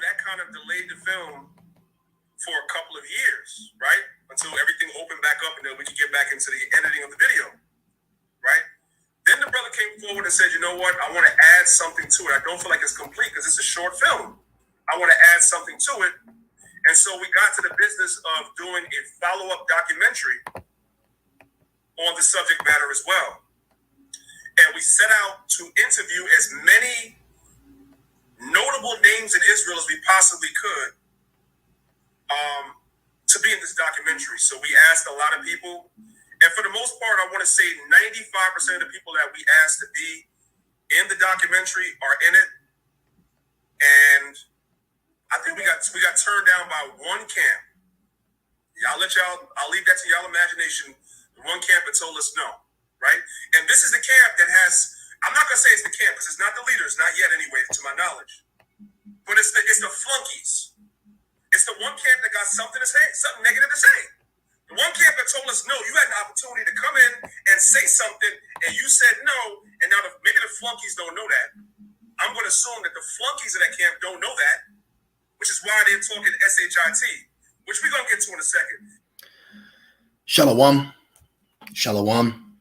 that kind of delayed the film for a couple of years, right? Until everything opened back up and then we could get back into the editing of the video, right? Then the brother came forward and said, you know what? I want to add something to it. I don't feel like it's complete because it's a short film. I want to add something to it. And so we got to the business of doing a follow-up documentary on the subject matter as well. And we set out to interview as many notable names in Israel as we possibly could to be in this documentary. So we asked a lot of people. And for the most part, I want to say 95% of the people that we asked to be in the documentary are in it. And I think we got turned down by one camp. I'll leave that to y'all imagination. The one camp that told us no, right? And this is the camp that has, I'm not going to say it's the camp because it's not the leaders, not yet anyway, to my knowledge. But it's the flunkies. It's the one camp that got something to say, something negative to say. The one camp that told us no, you had an opportunity to come in and say something, and you said no, and now maybe the flunkies don't know that. I'm going to assume that the flunkies of that camp don't know that, which is why they're talking SHIT, which we're going to get to in a second. Shalom. Shalom.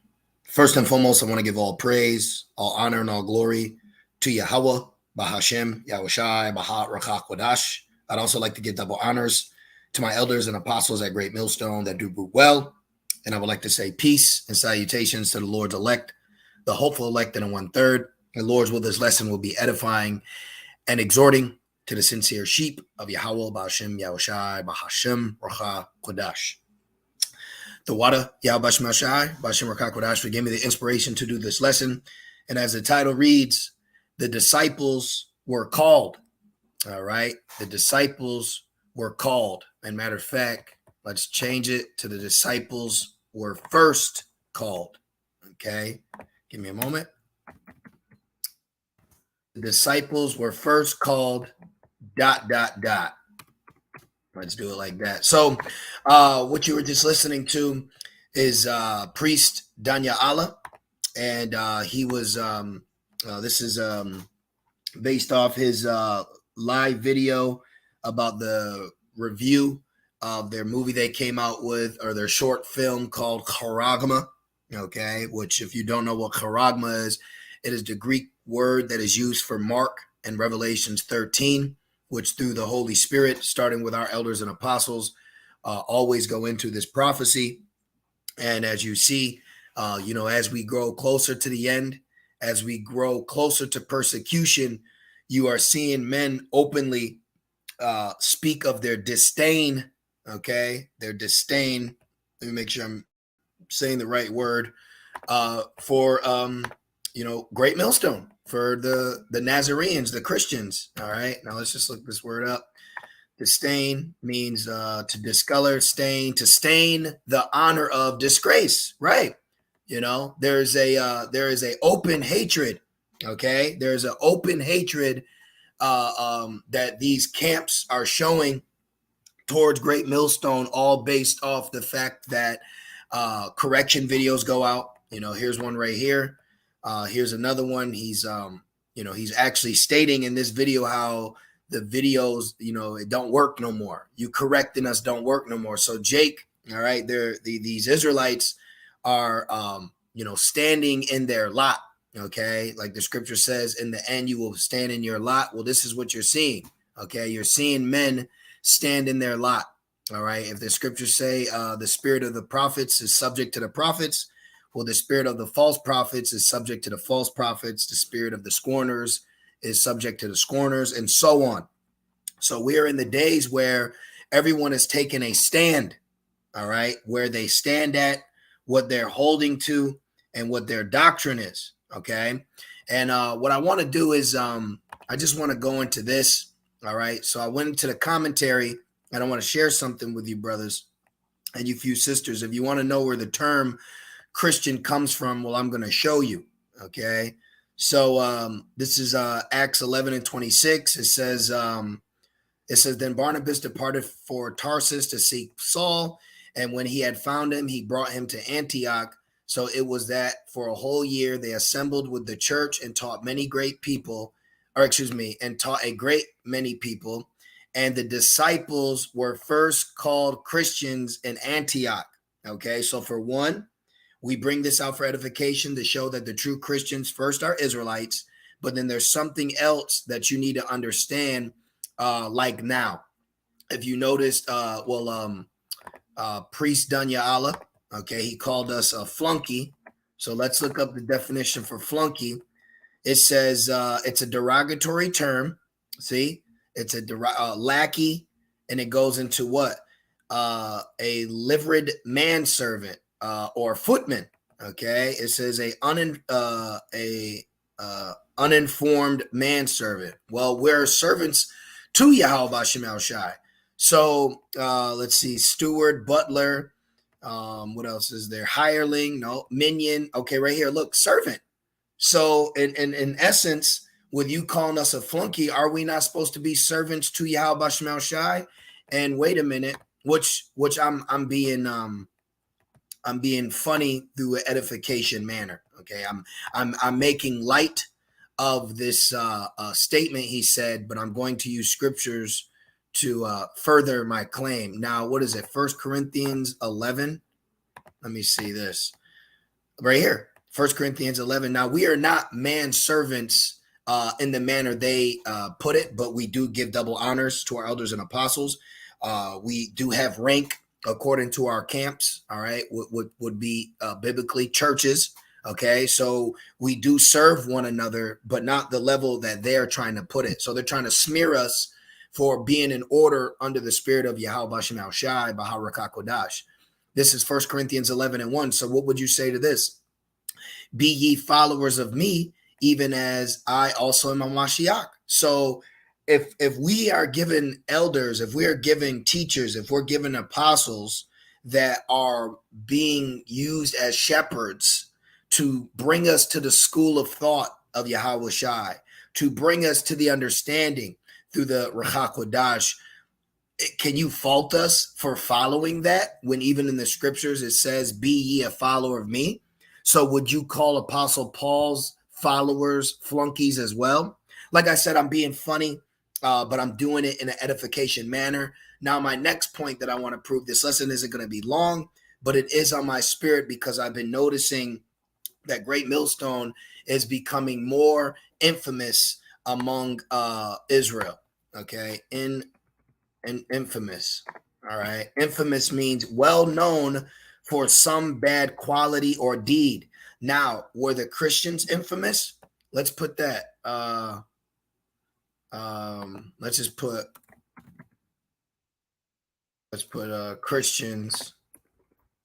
First and foremost, I want to give all praise, all honor, and all glory to Yahweh, Bahashem, Yahushai, Bahat, Rakach, Wadash. I'd also like to give double honors to my elders and apostles at Great Millstone that do well. And I would like to say peace and salutations to the Lord's elect, the hopeful elect and a 1/3. And Lord's will, this lesson will be edifying and exhorting to the sincere sheep of Yahweh, Bahashem, Yahushai, Bahashem, Rakach, Wadash. The water, Yahweh Shemashai, Bahashem, Rakach, Wadash, for gave me the inspiration to do this lesson. And as the title reads, the disciples were called. All right. The disciples were called. And matter of fact, let's change it to the disciples were first called. Okay. Give me a moment. The disciples were first called ... Let's do it like that. So what you were just listening to is Priest Danya Allah. And he was, this is based off his live video about the review of their movie they came out with, or their short film called Charagma, okay, which if you don't know what Charagma is, it is the Greek word that is used for Mark and Revelations 13, which through the Holy Spirit, starting with our elders and apostles, always go into this prophecy. And as you see, as we grow closer to the end, as we grow closer to persecution, you are seeing men openly speak of their disdain, okay? Their disdain, let me make sure I'm saying the right word, for, Great Millstone, for the Nazarenes, the Christians, all right? Now let's just look this word up. Disdain means to discolor, stain, to stain the honor of disgrace, right? There is a open hatred. Okay, there's an open hatred that these camps are showing towards Great Millstone, all based off the fact that correction videos go out. Here's one right here. Here's another one. He's actually stating in this video how the videos, it don't work no more. You correcting us don't work no more. So Jake, all right, these Israelites are, standing in their lot. Okay. Like the scripture says, in the end, you will stand in your lot. Well, this is what you're seeing. Okay. You're seeing men stand in their lot. All right. If the scriptures say the spirit of the prophets is subject to the prophets, well, the spirit of the false prophets is subject to the false prophets. The spirit of the scorners is subject to the scorners, and so on. So we are in the days where everyone is taking a stand. All right. Where they stand at, what they're holding to, and what their doctrine is. Okay. And what I want to do is I just want to go into this. All right. So I went into the commentary and I want to share something with you, brothers, and you few sisters. If you want to know where the term Christian comes from, well, I'm going to show you. Okay. So this is Acts 11:26. It says, then Barnabas departed for Tarsus to seek Saul. And when he had found him, he brought him to Antioch. So it was that for a whole year they assembled with the church and taught many great people and taught a great many people. And the disciples were first called Christians in Antioch. Okay, so for one, we bring this out for edification to show that the true Christians first are Israelites, but then there's something else that you need to understand, like now. If you noticed, Priest Danya Allah, okay, he called us a flunky. So let's look up the definition for flunky. It says it's a derogatory term. See, it's a lackey, and it goes into what? A liveried manservant or footman. Okay, it says uninformed manservant. Well, we're servants to Yahweh Bashem El Shai. So let's see, steward, butler. What else is there? Hireling, no, minion. Okay, right here, look, servant. So in essence, with you calling us a flunky, are we not supposed to be servants to Yahweh Bashem El Shai? And wait a minute, which I'm being funny through an edification manner. Okay, I'm making light of this statement he said, but I'm going to use scriptures to further my claim. Now, what is it? 1 Corinthians 11. Let me see this right here. 1 Corinthians 11. Now, we are not manservants in the manner they put it, but we do give double honors to our elders and apostles. We do have rank according to our camps. All right, would be biblically churches. Okay, so we do serve one another, but not the level that they're trying to put it. So they're trying to smear us for being in order under the spirit of Yahweh Bashem El Shai, Baharak HaKodash. This is 1 Corinthians 11:1. So what would you say to this? Be ye followers of me, even as I also am a Mashiach. So if we are given elders, if we are given teachers, if we're given apostles that are being used as shepherds to bring us to the school of thought of Yahweh Shai, to bring us to the understanding through the Ruach HaKodash, can you fault us for following that when even in the scriptures it says, be ye a follower of me? So would you call Apostle Paul's followers flunkies as well? Like I said, I'm being funny, but I'm doing it in an edification manner. Now, my next point that I want to prove, this lesson isn't going to be long, but it is on my spirit because I've been noticing that Great Millstone is becoming more infamous among Israel. Okay, infamous. All right, infamous means well known for some bad quality or deed. Now, were the Christians infamous? Let's put that. Let's just put. Let's put Christians.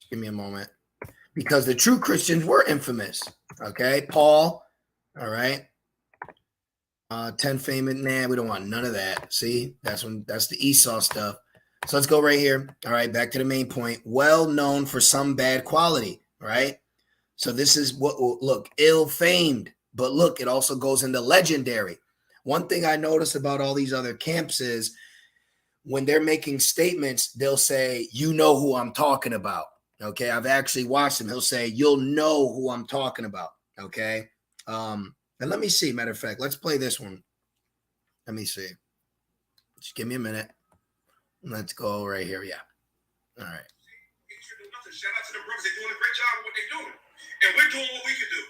Give me a moment, because the true Christians were infamous. Okay, Paul. All right. 10 famous. Nah, we don't want none of that. See, that's the Esau stuff. So let's go right here. All right, back to the main point. Well known for some bad quality, right? So this is what, look, ill-famed, but look, it also goes into legendary. One thing I notice about all these other camps is when they're making statements, they'll say, you know who I'm talking about. Okay, I've actually watched him. He'll say, you'll know who I'm talking about. Okay. And let me see. Matter of fact, let's play this one. Let me see. Just give me a minute. Let's go right here. Yeah. All right. Shout out to the brothers. They're doing a great job of what they're doing. And we're doing what we can do.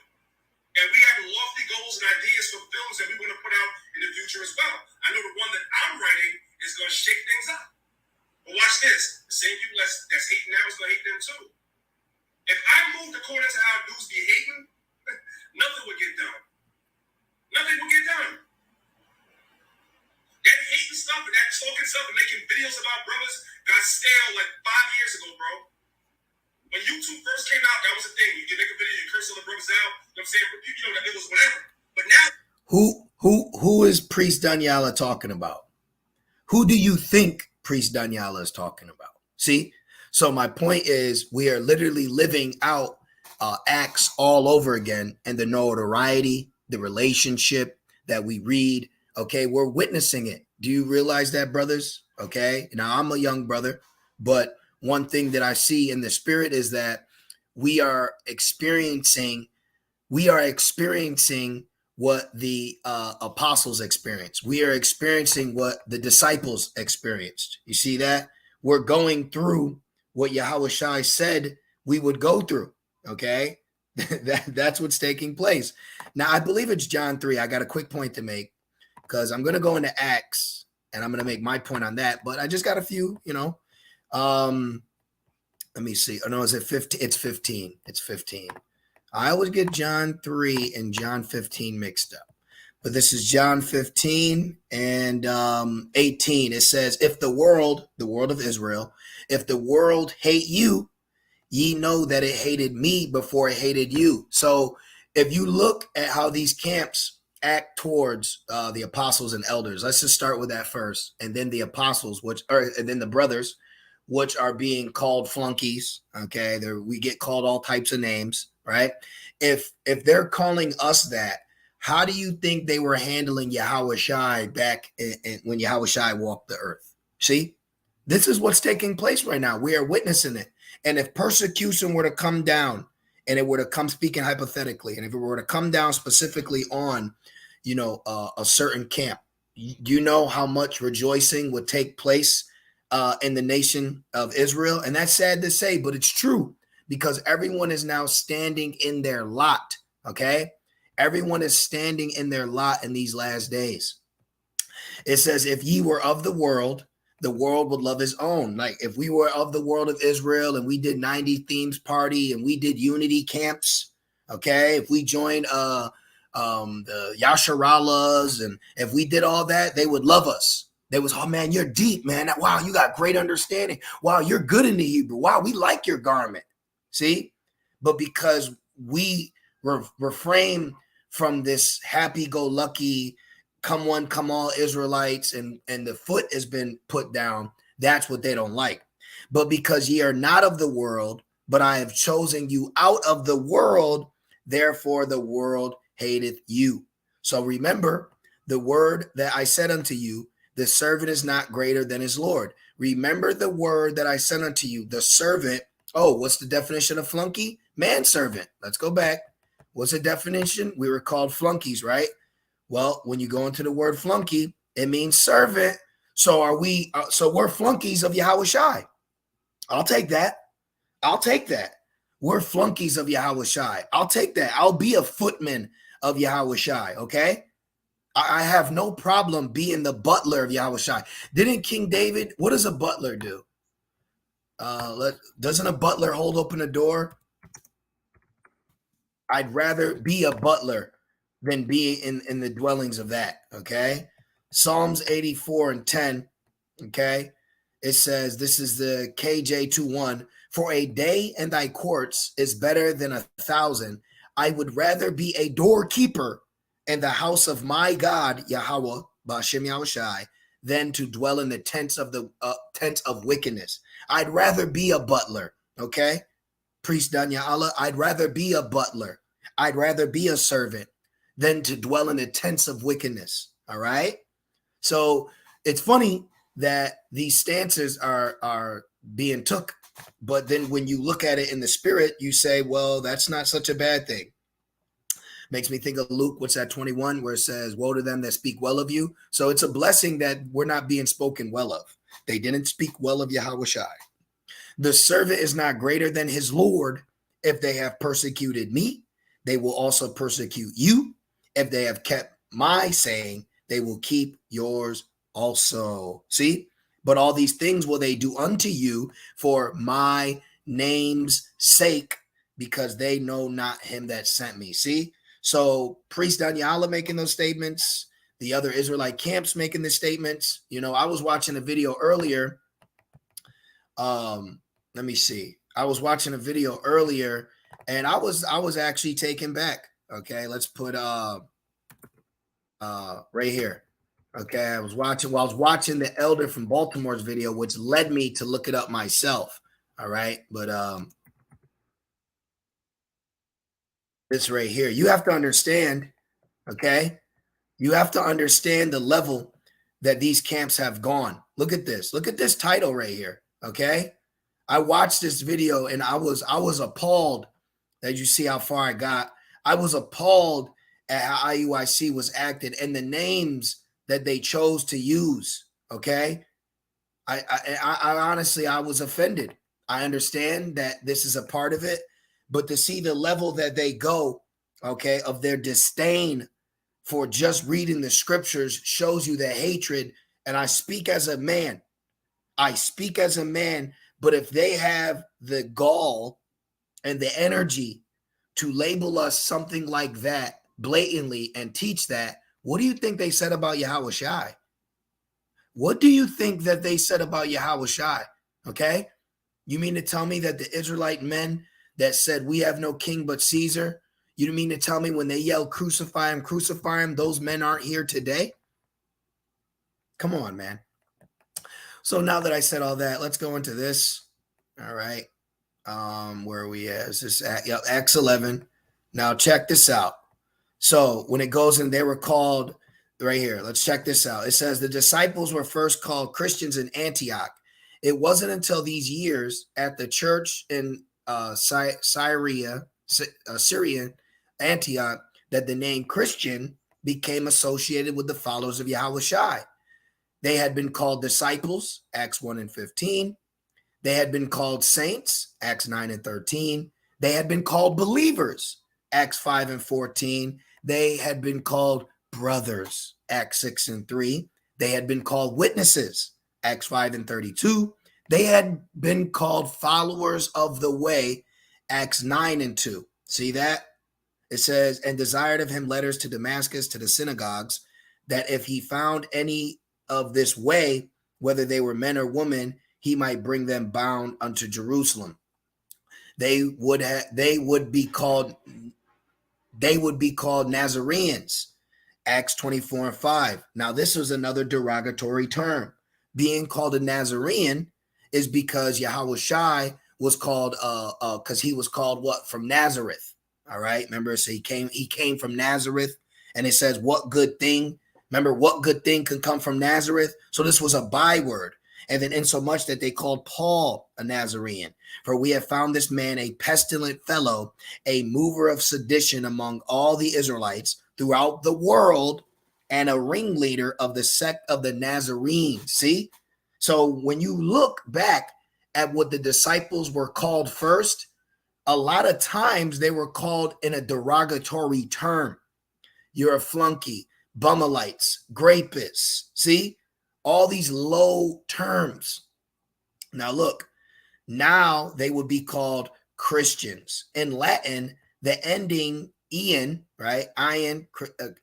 And we have lofty goals and ideas for films that we want to put out in the future as well. I know the one that I'm writing is going to shake things up. But watch this. The same people that's hating now is going to hate them too. If I moved according to how dudes be hating, nothing would get done. Nothing would get done. That hating stuff and that talking stuff and making videos about brothers got stale like 5 years ago, bro. When YouTube first came out, that was a thing. You can make a video, you curse all the brothers out. You know what I'm saying? You know, it was whatever. But now, who is Priest Daniela talking about? Who do you think Priest Daniela is talking about? See? So my point is we are literally living out Acts all over again, and the notoriety, the relationship that we read, okay, we're witnessing it. Do you realize that, brothers? Okay, now I'm a young brother, but one thing that I see in the spirit is that we are experiencing what the apostles experienced. We are experiencing what the disciples experienced. You see that? We're going through what Yahushua said we would go through. Okay. That's what's taking place. Now, I believe it's John 3. I got a quick point to make because I'm going to go into Acts and I'm going to make my point on that. But I just got a few, let me see. Oh, no, is it 15? It's 15. It's 15. I always get John 3 and John 15 mixed up. But this is John 15 and 18. It says, if the world of Israel, if the world hate you, ye know that it hated me before it hated you. So if you look at how these camps act towards the apostles and elders, let's just start with that first. And then the apostles, and then the brothers, which are being called flunkies. Okay. We get called all types of names, right? If they're calling us that, how do you think they were handling Yahushua back when Yahushua walked the earth? See, this is what's taking place right now. We are witnessing it. And if persecution were to come down, and it were to come, speaking hypothetically, and if it were to come down specifically on, a certain camp, do you know how much rejoicing would take place in the nation of Israel? And that's sad to say, but it's true because everyone is now standing in their lot. Okay. Everyone is standing in their lot in these last days. It says, if ye were of the world would love his own. Like if we were of the world of Israel and we did 90 themes party and we did unity camps. Okay. If we joined the Yasharallas and if we did all that, they would love us. They was, oh man, you're deep, man. Wow, you got great understanding. Wow, you're good in the Hebrew. Wow, we like your garment. See? But because we refrain from this happy-go-lucky, come one, come all Israelites, and the foot has been put down, that's what they don't like. But because ye are not of the world, but I have chosen you out of the world, therefore the world hateth you. So remember the word that I said unto you, the servant is not greater than his Lord. Remember the word that I sent unto you, the servant. Oh, what's the definition of flunky? Manservant. Let's go back. What's the definition? We were called flunkies, right? Well, when you go into the word flunky, it means servant. So we're flunkies of Yahushua. I'll take that. We're flunkies of Yahushua. I'll take that. I'll be a footman of Yahushua. Okay. I have no problem being the butler of Yahushua. Didn't King David, what does a butler do? Doesn't a butler hold open a door? I'd rather be a butler than be in the dwellings of that. Okay. Psalms 84 and 10. Okay. It says, this is the KJ21. For a day in thy courts is better than 1,000. I would rather be a doorkeeper in the house of my God, Yahweh, Ba'ashem Yahushai, than to dwell in the tents of wickedness. I'd rather be a butler, okay? Priest Danya Allah, I'd rather be a butler. I'd rather be a servant than to dwell in the tents of wickedness, all right? So it's funny that these stances are being took, but then when you look at it in the spirit, you say, well, that's not such a bad thing. Makes me think of Luke, what's that, 21, where it says, woe to them that speak well of you. So it's a blessing that we're not being spoken well of. They didn't speak well of Yahushua. The servant is not greater than his Lord. If they have persecuted me, they will also persecute you. If they have kept my saying, they will keep yours also. See? But all these things will they do unto you for my name's sake, because they know not him that sent me. See? So Priest Daniela making those statements, the other Israelite camps making the statements. I was watching a video earlier. Let me see. I was watching a video earlier and I was actually taken back. Okay, let's put right here. Okay, I was watching the elder from Baltimore's video, which led me to look it up myself. All right, but this right here, you have to understand, okay? You have to understand the level that these camps have gone. Look at this. Look at this title right here, okay? I watched this video and I was appalled that you see how far I got. I was appalled at how IUIC was acted and the names that they chose to use. Okay. I honestly, I was offended. I understand that this is a part of it, but to see the level that they go, okay, of their disdain for just reading the scriptures shows you the hatred. And I speak as a man. I speak as a man, but if they have the gall and the energy to label us something like that blatantly and teach that, what do you think they said about Yahweh Shai? What do you think that they said about Yahweh Shai? Okay. You mean to tell me that the Israelite men that said we have no king but Caesar, you mean to tell me when they yell crucify him, those men aren't here today? Come on, man. So now that I said all that, let's go into this. All right. Where are we at? Is this at Acts 11? Now check this out. So when it goes in, they were called right here. Let's check this out. It says the disciples were first called Christians in Antioch. It wasn't until these years at the church in Syria, Antioch, that the name Christian became associated with the followers of Yahweh Shai. They had been called disciples, Acts 1 and 15. They had been called saints, Acts 9 and 13. They had been called believers, Acts 5 and 14. They had been called brothers, Acts 6 and 3. They had been called witnesses, Acts 5 and 32. They had been called followers of the way, Acts 9 and 2. See that? It says, and desired of him letters to Damascus, to the synagogues, that if he found any of this way, whether they were men or women, he might bring them bound unto Jerusalem. They would be called Nazarenes, Acts 24 and 5. Now, this was another derogatory term. Being called a Nazarene is because Yahweh Shai was called because he was called what? From Nazareth. All right. Remember, so he came from Nazareth, and it says, what good thing? Remember, what good thing can come from Nazareth? So this was a byword. And then insomuch that they called Paul a Nazarene, for we have found this man a pestilent fellow, a mover of sedition among all the Israelites throughout the world, and a ringleader of the sect of the Nazarenes. See? So when you look back at what the disciples were called first, a lot of times they were called in a derogatory term. You're a flunky, Bumalites, Grapists. See? All these low terms. Now look, now they would be called Christians. In Latin, the ending "ian," right?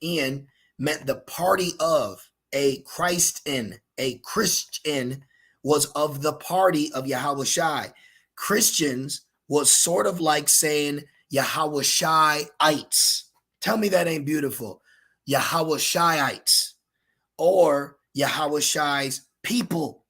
Ian meant the party of. A Christ-in, a Christian was of the party of Yahweh Shai. Christians was sort of like saying Yahweh Shai-ites. Tell me that ain't beautiful. Yahweh Shai-ites or Yahweh Shai's people.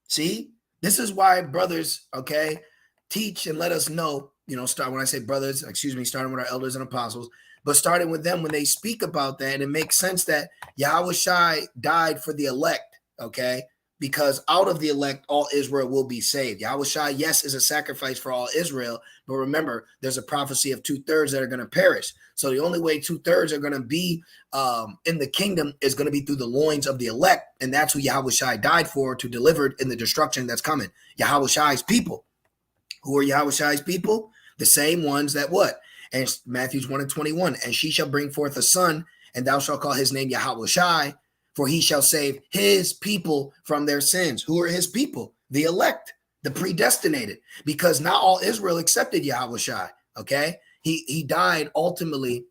See, this is why brothers, okay, teach and let us know, start when I say brothers, starting with our elders and apostles, but starting with them when they speak about that, and it makes sense that Yahweh Shai died for the elect, okay, because out of the elect, all Israel will be saved. Yahweh Shai, yes, is a sacrifice for all Israel, but remember, there's a prophecy of 2/3 that are going to perish. So the only way 2/3 are going to be in the kingdom is going to be through the loins of the elect, and that's who Yahweh Shai died for, to deliver in the destruction that's coming. Yahweh Shai's people. Who are Yahweh Shai's people? The same ones that what? And Matthew 1 and 21, and she shall bring forth a son, and thou shalt call his name Yahweh Shai, for he shall save his people from their sins. Who are his people? The elect, the predestinated, because not all Israel accepted Yahweh Shai, okay? He died ultimately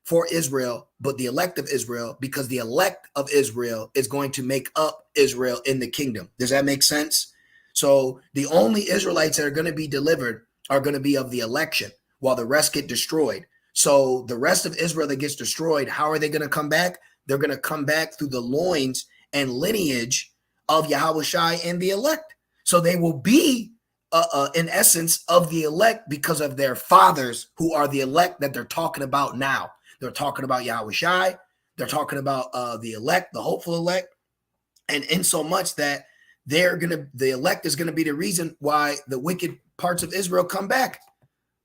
for Israel, but the elect of Israel, because the elect of Israel is going to make up Israel in the kingdom. Does that make sense? So the only Israelites that are going to be delivered are going to be of the election, while the rest get destroyed. So the rest of Israel that gets destroyed, how are they going to come back? They're going to come back through the loins and lineage of Yahweh Shai and the elect. So they will be, in essence, of the elect because of their fathers, who are the elect that they're talking about now. They're talking about Yahweh Shai. They're talking about the elect, the hopeful elect. And in so much that the elect is going to be the reason why the wicked parts of Israel come back.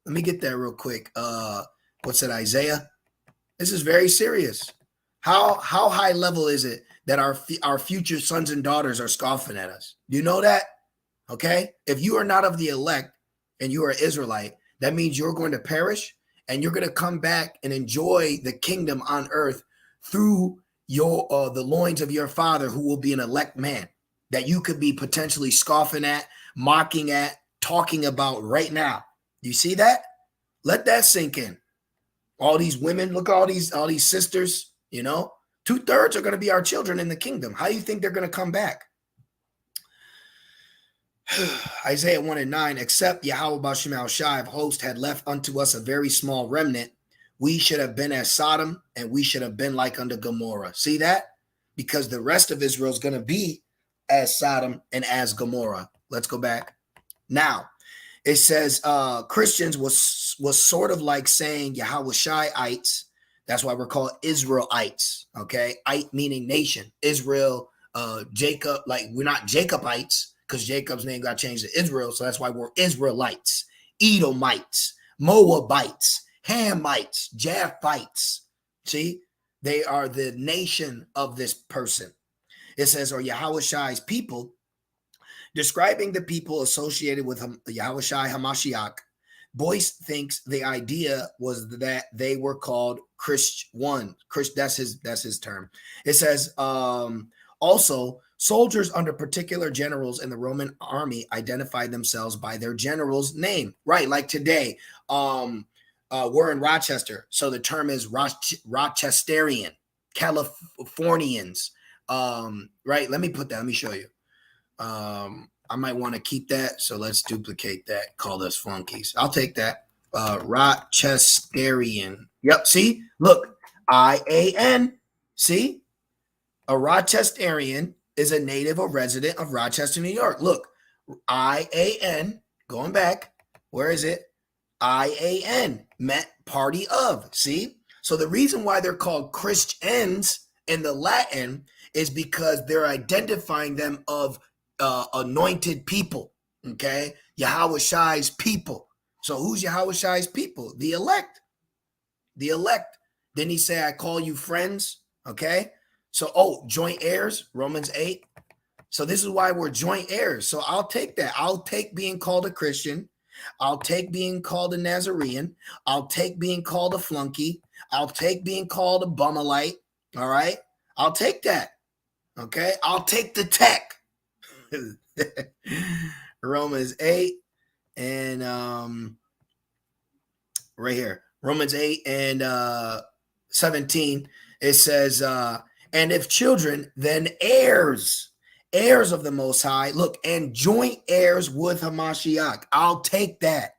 Let me get that real quick. What's that, Isaiah? This is very serious. How high level is it that our future sons and daughters are scoffing at us? Do you know that? Okay. If you are not of the elect and you are an Israelite, that means you're going to perish and you're going to come back and enjoy the kingdom on earth through your the loins of your father, who will be an elect man that you could be potentially scoffing at, mocking at, talking about right now. You see that? Let that sink in. All these women, look, all these sisters, 2/3 are going to be our children in the kingdom. How do you think they're going to come back? Isaiah 1:9, except Yahweh Bashim Shai of host had left unto us a very small remnant, we should have been as Sodom, and we should have been like unto Gomorrah. See that? Because the rest of Israel is going to be as Sodom and as Gomorrah. Let's go back. Now, it says Christians was sort of like saying Yahushaites. That's why we're called Israelites. Okay, ite meaning nation. Israel, Jacob. Like, we're not Jacobites because Jacob's name got changed to Israel, so that's why we're Israelites, Edomites, Moabites, Hamites, Japhites. See, they are the nation of this person. It says, or Yahushai's people, describing the people associated with Yahushai Hamashiach. Boyce thinks the idea was that they were called Christ. That's his term. It says also soldiers under particular generals in the Roman army identified themselves by their general's name. Right, like today, we're in Rochester, so the term is Rochesterian, Californians. Right, let me show you. I might want to keep that, so let's duplicate that. Call us flunkies. I'll take that. Rochesterian. Yep, see? Look, IAN. See? A Rochesterian is a native or resident of Rochester, New York. Look, IAN, going back. Where is it? IAN, meant party of. See? So the reason why they're called Christians in the Latin is because they're identifying them of anointed people. Okay, Yahushai's people. So who's Yahushai's people? The elect. The elect. Then he say, I call you friends. Okay, so joint heirs, Romans 8. So this is why we're joint heirs. So I'll take that. I'll take being called a Christian. I'll take being called a Nazarene. I'll take being called a flunky. I'll take being called a bummelite. All right, I'll take that. Okay, I'll take the tech. Romans 8 and right here, Romans 8 and 17, it says, and if children, then heirs of the Most High, look, and joint heirs with Hamashiach. I'll take that.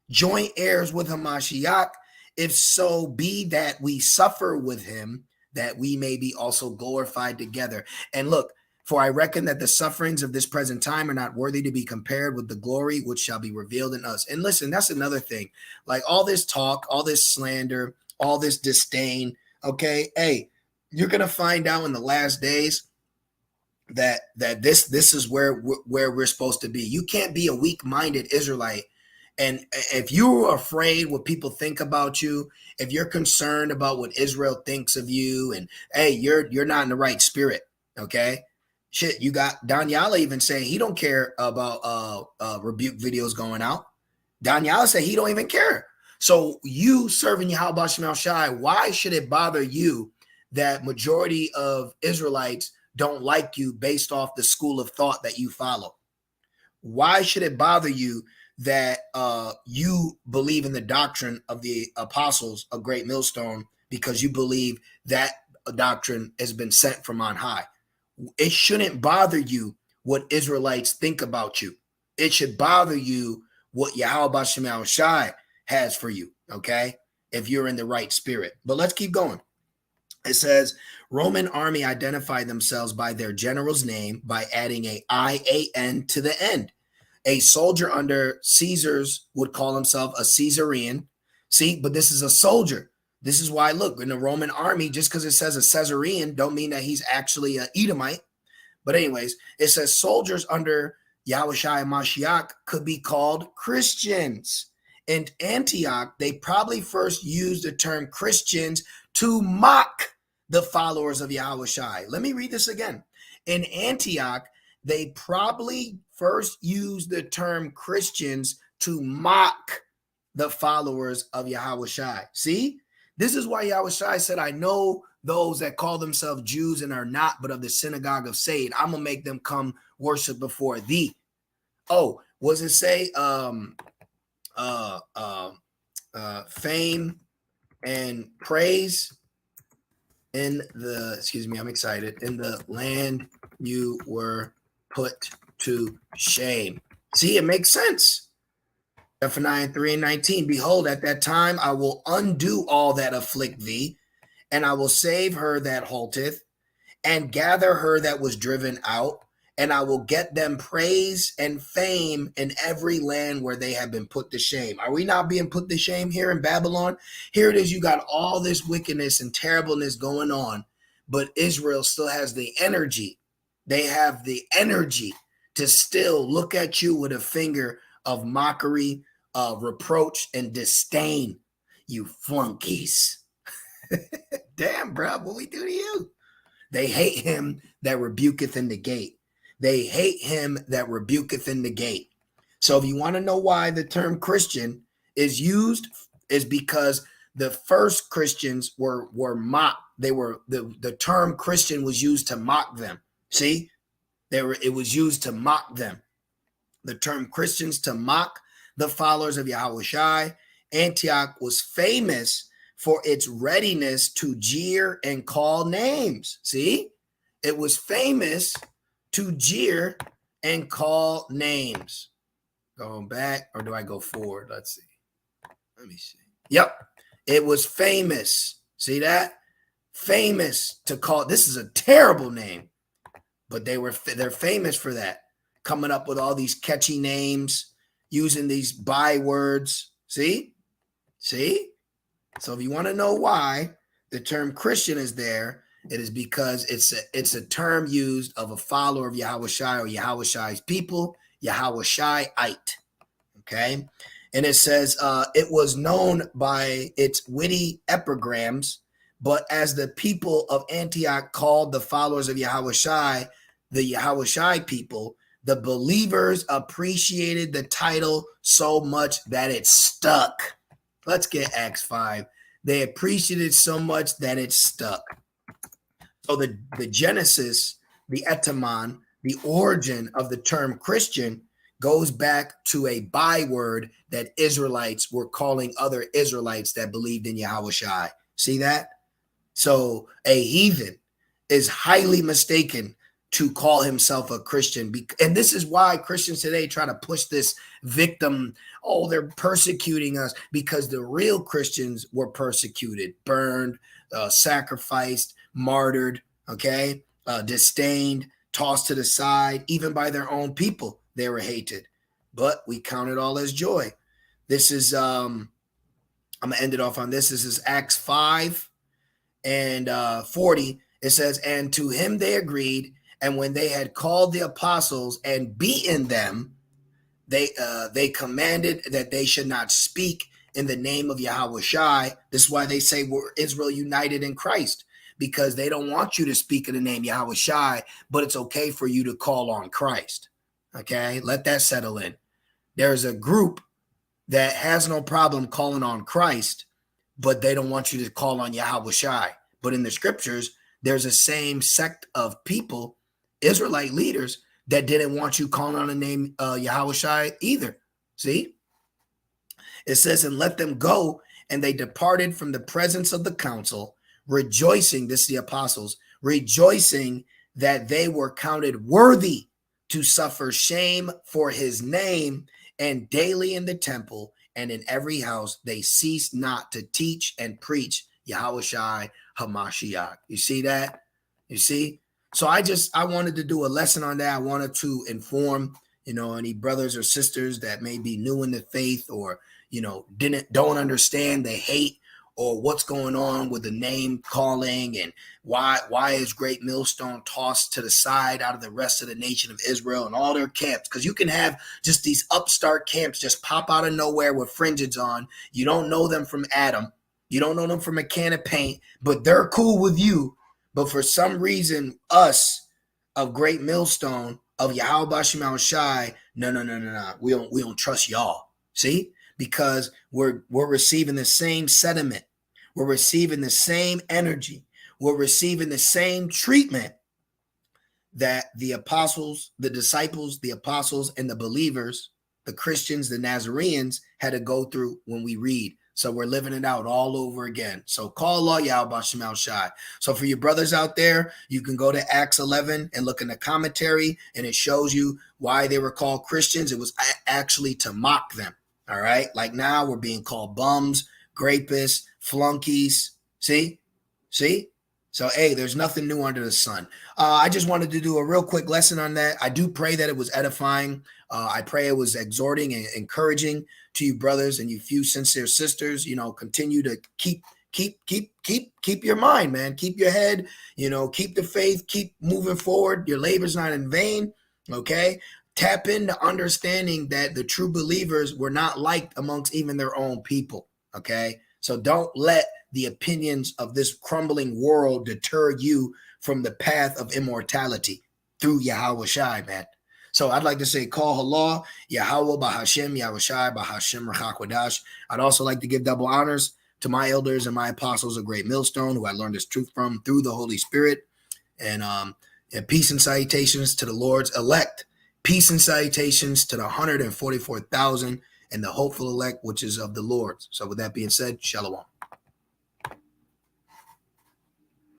Joint heirs with Hamashiach, if so be that we suffer with him, that we may be also glorified together. And look, for I reckon that the sufferings of this present time are not worthy to be compared with the glory which shall be revealed in us. And listen, that's another thing. Like all this talk, all this slander, all this disdain. Okay, hey, you're gonna find out in the last days that this is where we're supposed to be. You can't be a weak-minded Israelite. And if you're afraid what people think about you, if you're concerned about what Israel thinks of you, and hey, you're not in the right spirit. Okay. Shit, you got Daniela even saying he don't care about rebuke videos going out. Daniela said he don't even care. So you serving Yahweh Shemel Shai, why should it bother you that majority of Israelites don't like you based off the school of thought that you follow? Why should it bother you that you believe in the doctrine of the apostles of Great Millstone because you believe that doctrine has been sent from on high? It shouldn't bother you what Israelites think about you. It should bother you what Yahweh Shemel Shai has for you, okay? If you're in the right spirit. But let's keep going. It says, Roman army identified themselves by their general's name by adding a IAN to the end. A soldier under Caesars would call himself a Caesarean. See, but this is a soldier. This is why, look, in the Roman army, just because it says a Caesarean don't mean that he's actually an Edomite. But anyways, it says soldiers under Yahushai Mashiach could be called Christians. in Antioch, they probably first used the term Christians to mock the followers of Yahushua. Let me read this again. In Antioch, they probably first used the term Christians to mock the followers of Yahushua. See, this is why Yahushua said, I know those that call themselves Jews and are not, but of the synagogue of Satan. I'm going to make them come worship before thee. Oh, was it say fame and praise in the, excuse me, I'm excited, in the land you were put to shame. See, it makes sense. Zephaniah 3:19, behold, at that time I will undo all that afflict thee, and I will save her that halteth, and gather her that was driven out, and I will get them praise and fame in every land where they have been put to shame. Are we not being put to shame here in Babylon? Here it is, you got all this wickedness and terribleness going on, but Israel still has the energy. They have the energy to still look at you with a finger of mockery, reproach, and disdain. You flunkies. Damn, bro, what we do to you? They hate him that rebuketh in the gate. They hate him that rebuketh in the gate. So if you want to know why the term Christian is used, is because the first Christians were mocked. They were the term Christian was used to mock them. See, it was used to mock them. The term Christians to mock the followers of Yahushua. Antioch was famous for its readiness to jeer and call names. See, it was famous to jeer and call names. Going back, or do I go forward? Let's see. Let me see. Yep, it was famous. See that? Famous to call. This is a terrible name, but they're famous for that. Coming up with all these catchy names, using these bywords. See? So if you want to know why the term Christian is there, it is because it's a term used of a follower of Yahushua or Yahushua's people, Yahushuaite. Okay. And it says it was known by its witty epigrams, but as the people of Antioch called the followers of Yahushua the Yahushua people, the believers appreciated the title so much that it stuck. Let's get Acts 5. They appreciated it so much that it stuck. So the genesis, the etymon, the origin of the term Christian goes back to a byword that Israelites were calling other Israelites that believed in Yahushua. See that? So a heathen is highly mistaken to call himself a Christian. And this is why Christians today try to push this victim. Oh, they're persecuting us, because the real Christians were persecuted, burned, sacrificed, martyred, okay, disdained, tossed to the side, even by their own people. They were hated, but we count it all as joy. This is, I'm going to end it off on this. This is Acts 5 and 40. It says, and to him they agreed, and when they had called the apostles and beaten them, they commanded that they should not speak in the name of Yahushua. This is why they say we're Israel united in Christ, because they don't want you to speak in the name Yahushua, but it's okay for you to call on Christ. Okay, let that settle in. There's a group that has no problem calling on Christ, but they don't want you to call on Yahushua. But in the scriptures, there's a same sect of people, Israelite leaders, that didn't want you calling on the name Yahushua either. See? It says, and let them go, and they departed from the presence of the council, rejoicing, this is the apostles, rejoicing that they were counted worthy to suffer shame for his name, and daily in the temple and in every house they ceased not to teach and preach Yahushua HaMashiach. You see that? You see? So I wanted to do a lesson on that. I wanted to inform, any brothers or sisters that may be new in the faith, or, don't understand, they hate, or what's going on with the name calling, and why is Great Millstone tossed to the side out of the rest of the nation of Israel and all their camps. Because you can have just these upstart camps just pop out of nowhere with fringes on. You don't know them from Adam. You don't know them from a can of paint, but they're cool with you. But for some reason, us of Great Millstone, of Yahweh Bashim Shai, no. We don't trust y'all. See? Because we're receiving the same sediment. We're receiving the same energy. We're receiving the same treatment that the apostles, the disciples, the apostles, and the believers, the Christians, the Nazarenes had to go through when we read. So we're living it out all over again. So call Allah Yahweh Bashim Shai. So for your brothers out there, you can go to Acts 11 and look in the commentary, and it shows you why they were called Christians. It was actually to mock them. All right. Like now we're being called bums, grapists, flunkies. See? So, hey, there's nothing new under the sun. I just wanted to do a real quick lesson on that. I do pray that it was edifying. I pray it was exhorting and encouraging to you brothers and you few sincere sisters. Continue to keep your mind, man. Keep your head, keep the faith, keep moving forward. Your labor's not in vain. Okay. Tap into understanding that the true believers were not liked amongst even their own people. Okay. So don't let the opinions of this crumbling world deter you from the path of immortality through Yahweh Shai, man. So I'd like to say, call Allah, Yahweh Bahashem, Yahweh Shai, Bahashem Rachakwadash. I'd also like to give double honors to my elders and my apostles of Great Millstone, who I learned this truth from through the Holy Spirit. And peace and salutations to the Lord's elect. Peace and salutations to the 144,000 and the hopeful elect, which is of the Lord. So with that being said, shalom.